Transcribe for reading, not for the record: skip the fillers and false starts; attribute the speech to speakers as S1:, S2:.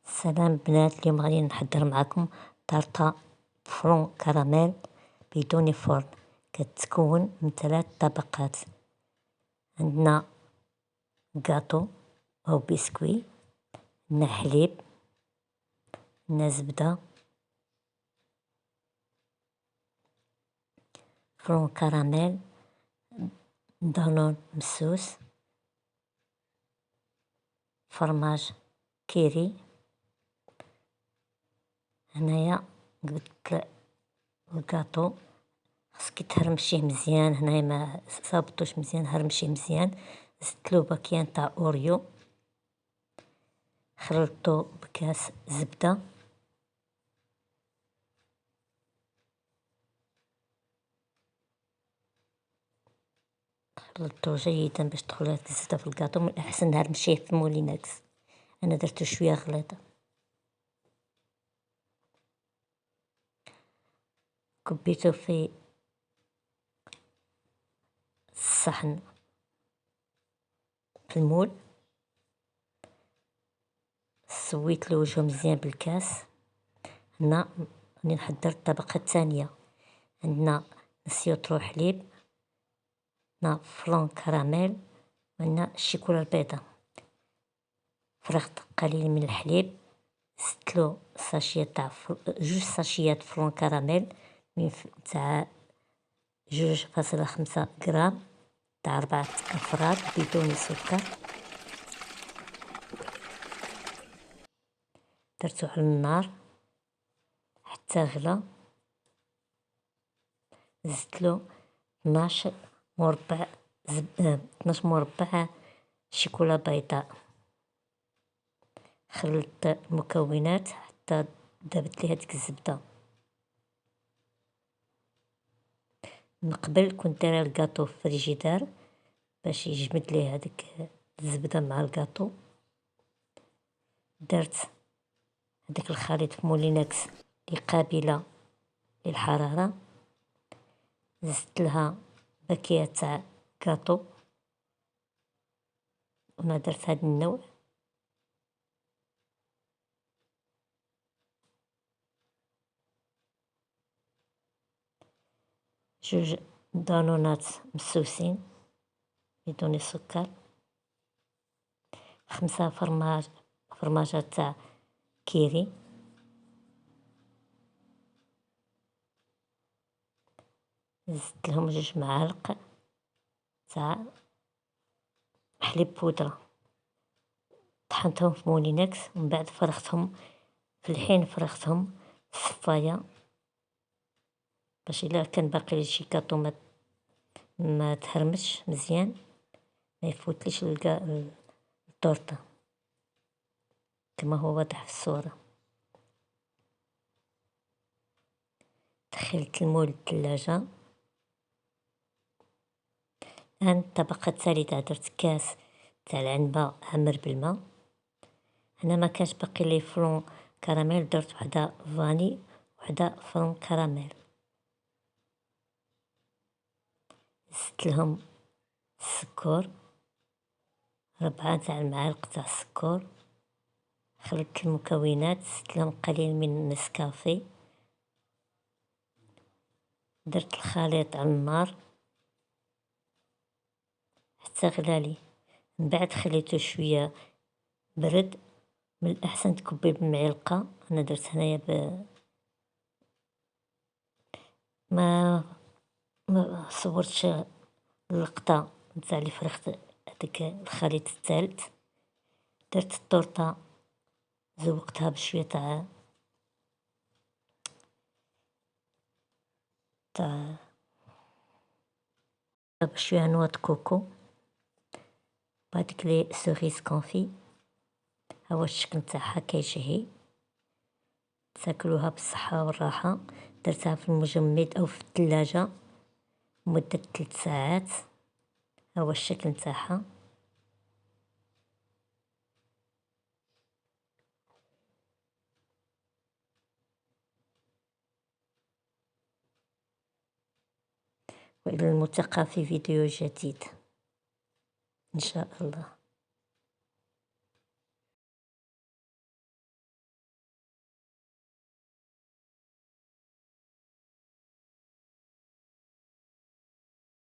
S1: سلام بنات، اليوم غادي نحضر معكم طرطة بفرون كراميل بدون فرن. كتكون من 3 طبقات. عندنا كاطو او بسكوي، عندنا حليب، عندنا زبدة، فرون كراميل، دانون مسوس، فرماج كيري. هنايا قلت الكاطو خصك تهرمشيه مزيان، هنايا ما صابطوش مزيان، هرمشيه مزيان. زدتلو باكيان تاع اوريو، خلطتو بكاس زبدة، خلطتو جيدا باش تدخل هاد الزبدة في الكاطو. من الاحسن نهرمشيه في مولينكس، انا درتو شويه غليظه. كبيتو في الصحن في المول، سويت له وجهه مزيان بالكاس. هنا راني نحضر الطبقه الثانيه. عندنا نص يوترو حليب، عندنا فلون كراميل، وعندنا الشيكولا البيضاء. فرغت قليل من الحليب، زدتلو ساشيه تاع جوج ساشيات فلون كراميل تاع 2.5 غرام تاع 4 أفراد بدون سكر. درتو على النار حتى غلا. زدتلو 12 مربع 12 مربع شيكولا بيضاء. خلطت المكونات حتى ذابت لي هاديك الزبدة. من قبل كنت دايره الكاطو في الفريجيدار باش يجمد لي هذيك الزبدة مع الكاطو. درت هذاك الخليط في مولينكس اللي قابلة للحرارة. زدت لها باكية تاع كاطو، وانا درت هاد النوع. جوج دانونات مسوسين بدون سكر، 5 فرماجات تاع كيري، زدت لهم 2 معالق تاع حليب بودرة. طحنتهم في مولينكس ومن بعد فرغتهم. في الحين فرغتهم في الصفاية باش الا كان باقي لي شي كاطو ما تهرمش مزيان، ما يفوتليش الطورطة كما هو واضح في الصورة. دخلت المول الثلاجة. الآن الطبقة الثالثة درت كاس تاع العنبة عمر بالماء. هنا ما كانش باقي لي فرون كراميل، درت وحدة فاني وحدة فرون كراميل. زدت لهم السكر، 4 تاع المعالق تاع السكر. خلطت المكونات، زدت لهم قليل من النسكافيه. درت الخليط على النار حتى غلالي. من بعد خليته شوية برد. من الأحسن تكبي بمعلقة، أنا درت هنايا ما صورتش اللقطة نتاع اللي فرغت هداك الخليط الثالث. درت الطورطة، زوقتها بشوية بشوية نوى كوكو، بعدك لي سوغيس كونفي. هو الشكل نتاعها كيشهي، تاكلوها بالصحة والراحة. درتها في المجمد او في الثلاجة مدة 3 ساعات. هو الشكل نتاعها. وإلى الملتقى في فيديو جديد إن شاء الله.